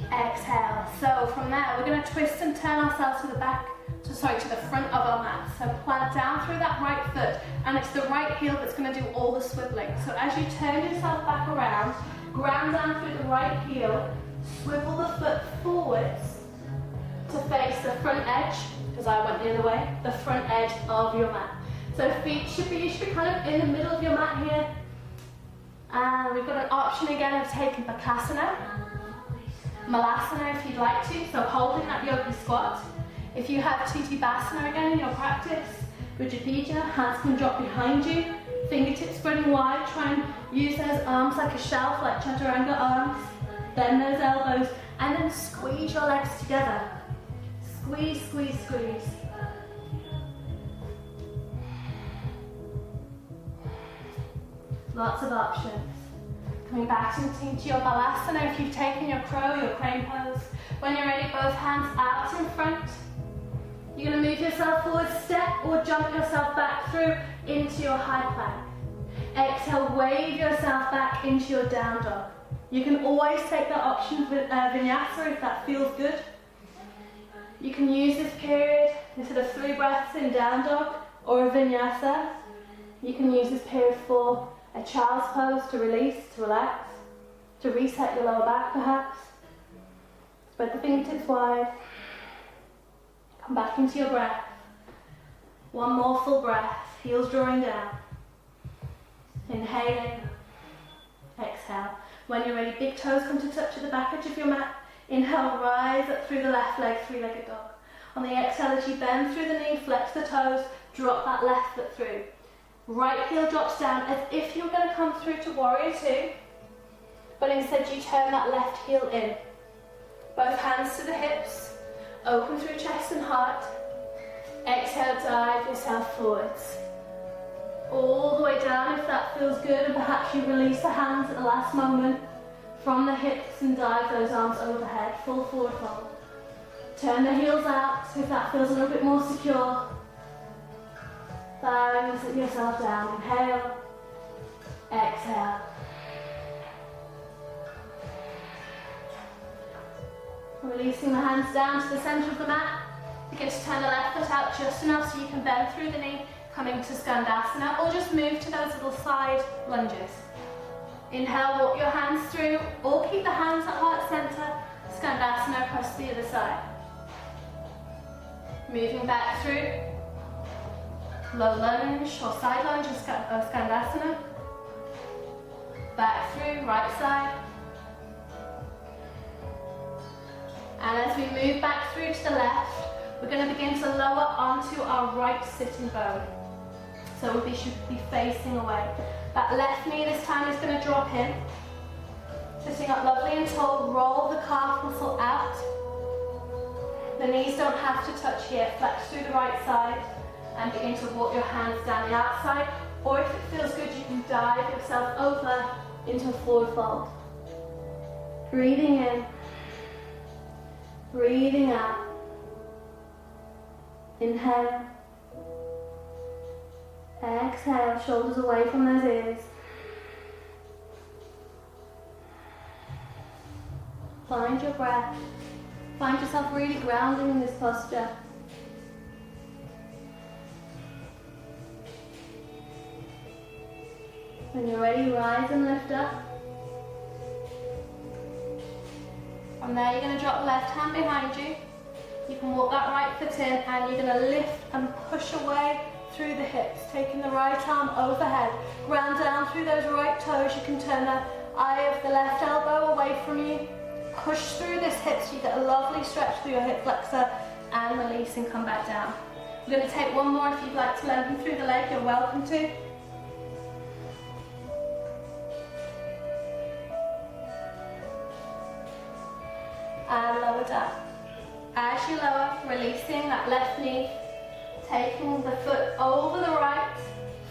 Exhale. So from there, we're going to twist and turn ourselves to the front of our mat. So plant down through that right foot, and it's the right heel that's going to do all the swiveling. So as you turn yourself back around, ground down through the right heel, swivel the foot forwards to face the front edge, because I went the other way, the front edge of your mat. So feet you should be kind of in the middle of your mat here. And we've got an option again of taking Bakasana, malasana if you'd like to, so holding that yogi squat. If you have Basana again in your practice, Bujapija, hands can drop behind you, fingertips spreading wide, try and use those arms like a shelf, like Chaturanga arms. Bend those elbows and then squeeze your legs together. Squeeze, squeeze, squeeze. Lots of options. Coming back into your malasana if you've taken your crow, your crane pose. When you're ready, both hands out in front. You're going to move yourself forward, step or jump yourself back through into your high plank. Exhale, wave yourself back into your down dog. You can always take that option with Vinyasa if that feels good. You can use this period instead of 3 breaths in down dog or a Vinyasa. You can use this period for a child's pose to release, to relax, to reset your lower back perhaps. Spread the fingertips wide. Come back into your breath. One more full breath, heels drawing down. Inhaling, exhale. When you're ready, big toes come to touch at the back edge of your mat. Inhale, rise up through the left leg, 3-legged dog. On the exhale, as you bend through the knee, flex the toes, drop that left foot through. Right heel drops down as if you're going to come through to warrior 2, but instead you turn that left heel in. Both hands to the hips, open through chest and heart. Exhale, dive yourself forwards. All the way down if that feels good, and perhaps you release the hands at the last moment from the hips and dive those arms overhead, full forward fold. Turn the heels out if that feels a little bit more secure. Bang, sit yourself down. Inhale, exhale. Releasing the hands down to the center of the mat. Begin to turn the left foot out just enough so you can bend through the knee, coming to Skandasana, or just move to those little side lunges. Inhale, walk your hands through, or keep the hands at heart center. Skandasana across the other side. Moving back through. Low lunge or side lunge of Skandasana. Back through, right side. And as we move back through to the left, we're going to begin to lower onto our right sitting bone. So we should be facing away. That left knee this time is going to drop in. Sitting up lovely and tall, roll the calf muscle out. The knees don't have to touch here. Flex through the right side and begin to walk your hands down the outside. Or if it feels good, you can dive yourself over into a forward fold. Breathing in. Breathing out. Inhale. Exhale, shoulders away from those ears. Find your breath. Find yourself really grounding in this posture. When you're ready, rise and lift up. From there, you're going to drop the left hand behind you. You can walk that right foot in and you're going to lift and push away through the hips, taking the right arm overhead. Ground down through those right toes. You can turn the eye of the left elbow away from you. Push through this hip so you get a lovely stretch through your hip flexor and release and come back down. We're going to take one more. If you'd like to lengthen through the leg, you're welcome to. And lower down. As you lower, releasing that left knee, taking the foot over the right,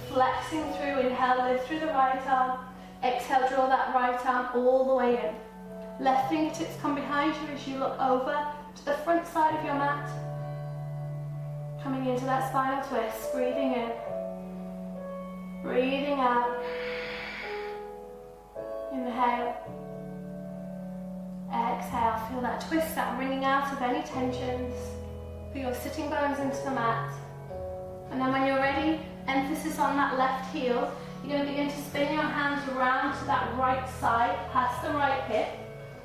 flexing through. Inhale, lift through the right arm. Exhale, draw that right arm all the way in. Left fingertips come behind you as you look over to the front side of your mat. Coming into that spinal twist, breathing in. Breathing out. Inhale. Exhale, feel that twist, that wringing out of any tensions. Feel your sitting bones into the mat. And then when you're ready, emphasis on that left heel. You're going to begin to spin your hands around to that right side, past the right hip.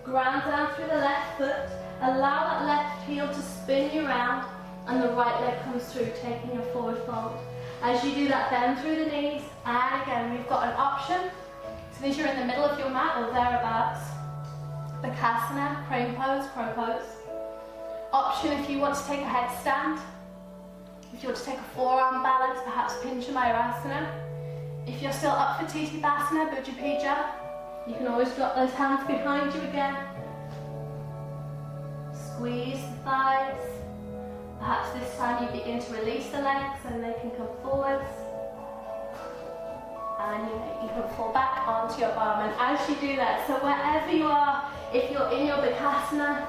Ground down through the left foot. Allow that left heel to spin you around and the right leg comes through, taking your forward fold. As you do that, bend through the knees, and again, we've got an option. So as you're in the middle of your mat or thereabouts, Vinyasa, crane pose, crow pose. Option if you want to take a headstand. If you want to take a forearm balance, perhaps pincha mayurasana. If you're still up for Titabasana, Bujapija, you can always drop those hands behind you again. Squeeze the thighs. Perhaps this time you begin to release the legs and they can come forwards. And you can fall back onto your bum. And as you do that, so wherever you are, if you're in your Vinyasa,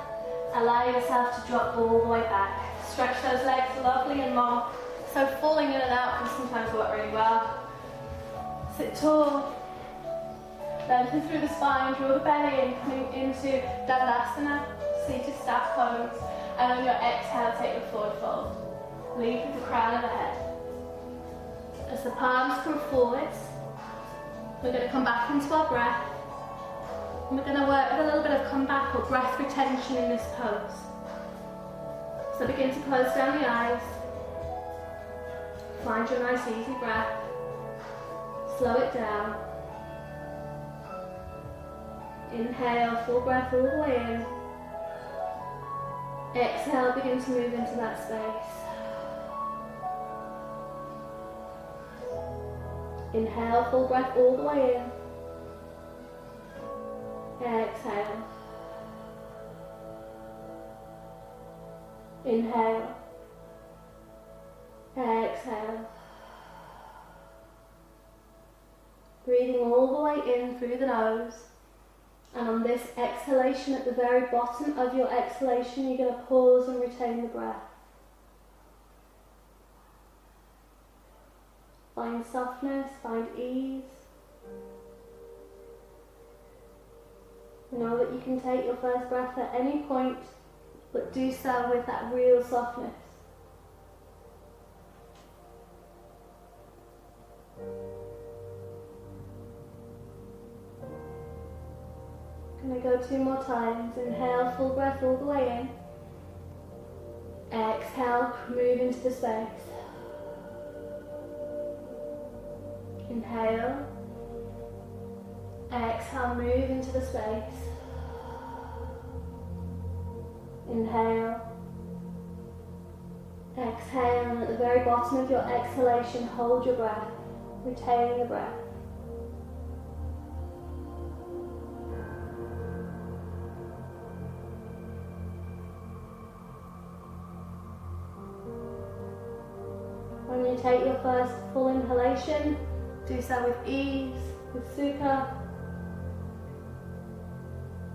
allow yourself to drop all the way back. Stretch those legs lovely and long. So falling in and out can sometimes work really well. Sit tall. Lengthen through the spine, draw the belly in, coming into Dandasana, seated stack pose. And on your exhale, take the forward fold. Lead with the crown of the head. As the palms come forwards, we're going to come back into our breath. And we're going to work with a little bit of comeback or breath retention in this pose. So begin to close down the eyes. Find your nice easy breath. Slow it down. Inhale, full breath all the way in. Exhale, begin to move into that space. Inhale, full breath all the way in. Exhale. Inhale. Exhale. Breathing all the way in through the nose. And on this exhalation, at the very bottom of your exhalation, you're going to pause and retain the breath. Find softness, find ease. Know that you can take your first breath at any point, but do so with that real softness. Gonna go 2 more times. Inhale, full breath all the way in. Exhale, move into the space. Inhale. Exhale, move into the space. Inhale. Exhale, and at the very bottom of your exhalation, hold your breath, retaining the breath. When you take your first full inhalation, do so with ease, with sukha.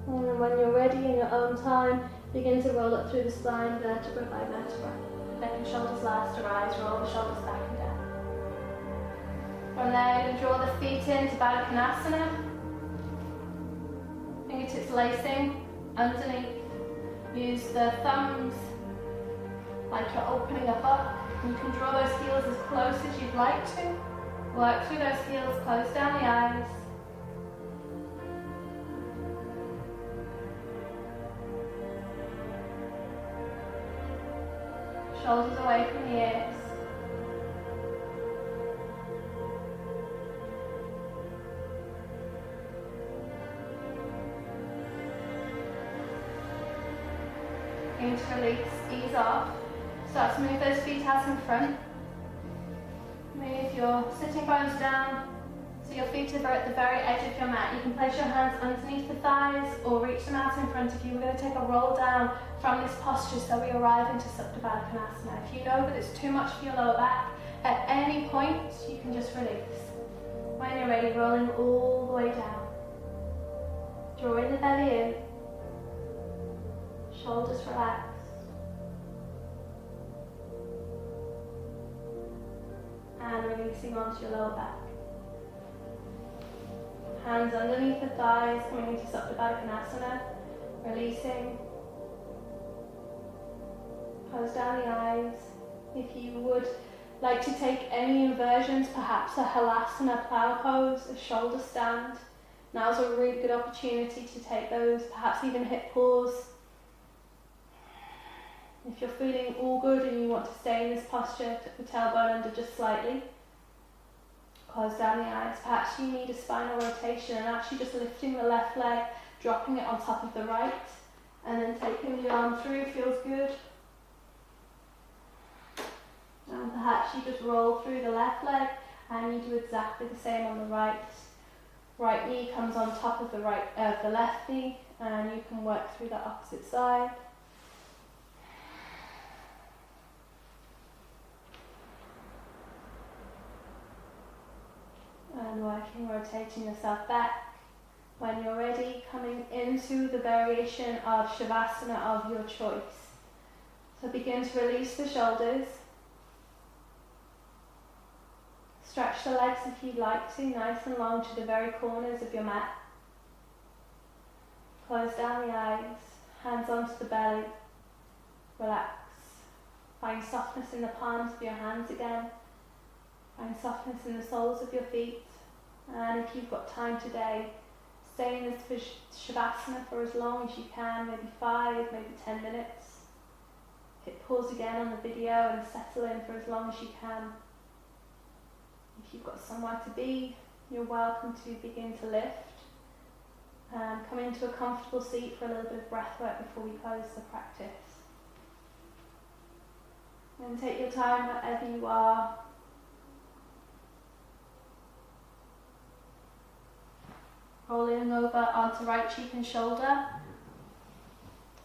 And then when you're ready in your own time, begin to roll up through the spine, vertebra by vertebra. Neck and shoulders last to rise, roll the shoulders back and down. From there, you can draw the feet into Baddha Konasana. Fingertips lacing underneath. Use the thumbs like you're opening a book. You can draw those heels as close as you'd like to. Work through those heels, close down the eyes. Shoulders away from the ears. Begin to release, ease off. Start to move those feet out in front. Move your sitting bones down so your feet are at the very edge of your mat. You can place your hands underneath the thighs or reach them out in front of you. We're going to take a roll down from this posture so we arrive into Supta Baddha Konasana. If you know that it's too much for your lower back, at any point you can just release. When you're ready, rolling all the way down. Drawing the belly in. Shoulders relaxed. And releasing onto your lower back. Hands underneath the thighs, coming into Supta Baddha Konasana. Releasing. Close down the eyes. If you would like to take any inversions, perhaps a halasana plow pose, a shoulder stand, now's a really good opportunity to take those, perhaps even hip pause. If you're feeling all good and you want to stay in this posture, tuck the tailbone under just slightly. Close down the eyes. Perhaps you need a spinal rotation and actually just lifting the left leg, dropping it on top of the right, and then taking the arm through feels good. And perhaps you just roll through the left leg and you do exactly the same on the right. Right knee comes on top of the left knee, and you can work through the opposite side. And working, rotating yourself back. When you're ready, coming into the variation of Shavasana of your choice. So begin to release the shoulders. Stretch the legs if you'd like to, nice and long to the very corners of your mat. Close down the eyes, hands onto the belly. Relax. Find softness in the palms of your hands again. Find softness in the soles of your feet. And if you've got time today, stay in this Shavasana for as long as you can, maybe 5, maybe 10 minutes. Hit pause again on the video and settle in for as long as you can. If you've got somewhere to be, you're welcome to begin to lift. Come into a comfortable seat for a little bit of breath work before we close the practice. And take your time wherever you are. Rolling over onto right cheek and shoulder,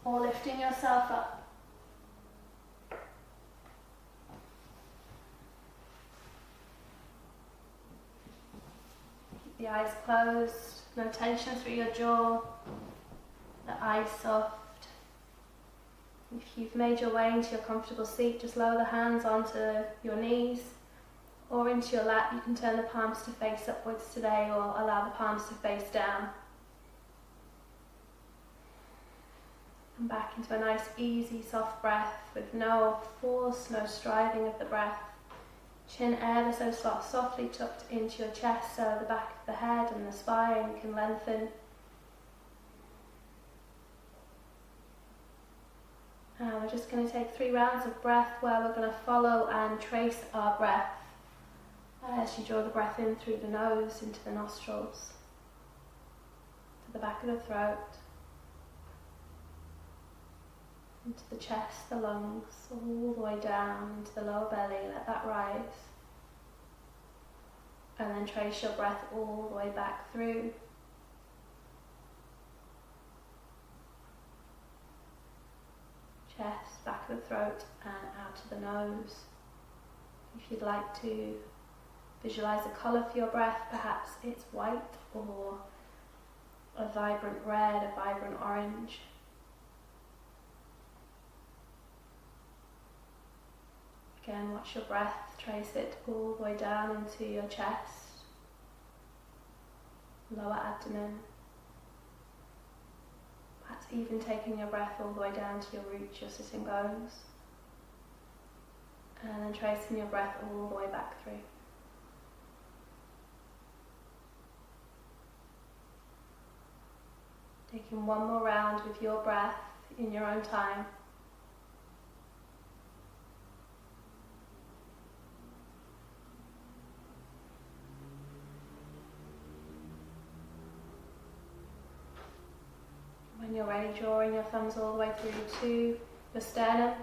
or lifting yourself up. Keep the eyes closed, no tension through your jaw, the eyes soft. If you've made your way into your comfortable seat, just lower the hands onto your knees or into your lap. You can turn the palms to face upwards today, or allow the palms to face down. And back into a nice easy soft breath with no force, no striving of the breath. Chin ever so softly tucked into your chest, so the back of the head and the spine can lengthen. And we're just going to take 3 rounds of breath where we're going to follow and trace our breath as you draw the breath in through the nose, into the nostrils, to the back of the throat, into the chest, the lungs, all the way down into the lower belly. Let that rise. And then trace your breath all the way back through. Chest, back of the throat, and out of the nose. If you'd like to visualize a colour for your breath, perhaps it's white or a vibrant red, a vibrant orange. Again, watch your breath, trace it all the way down into your chest, lower abdomen. Perhaps even taking your breath all the way down to your roots, your sitting bones. And then tracing your breath all the way back through. Taking one more round with your breath in your own time. When you're ready, drawing your thumbs all the way through to your sternum,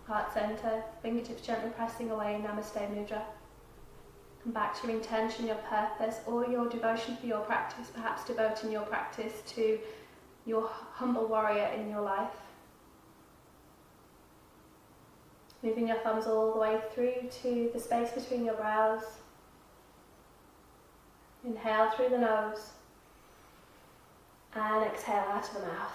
heart center, fingertips gently pressing away, Namaste Mudra. Come back to your intention, your purpose, or your devotion for your practice, perhaps devoting your practice to your humble warrior in your life. Moving your thumbs all the way through to the space between your brows. Inhale through the nose and exhale out of the mouth.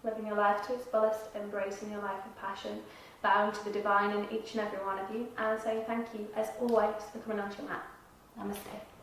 Living your life to its fullest, embracing your life with passion, bowing to the divine in each and every one of you, and saying thank you as always for coming onto your mat. Namaste.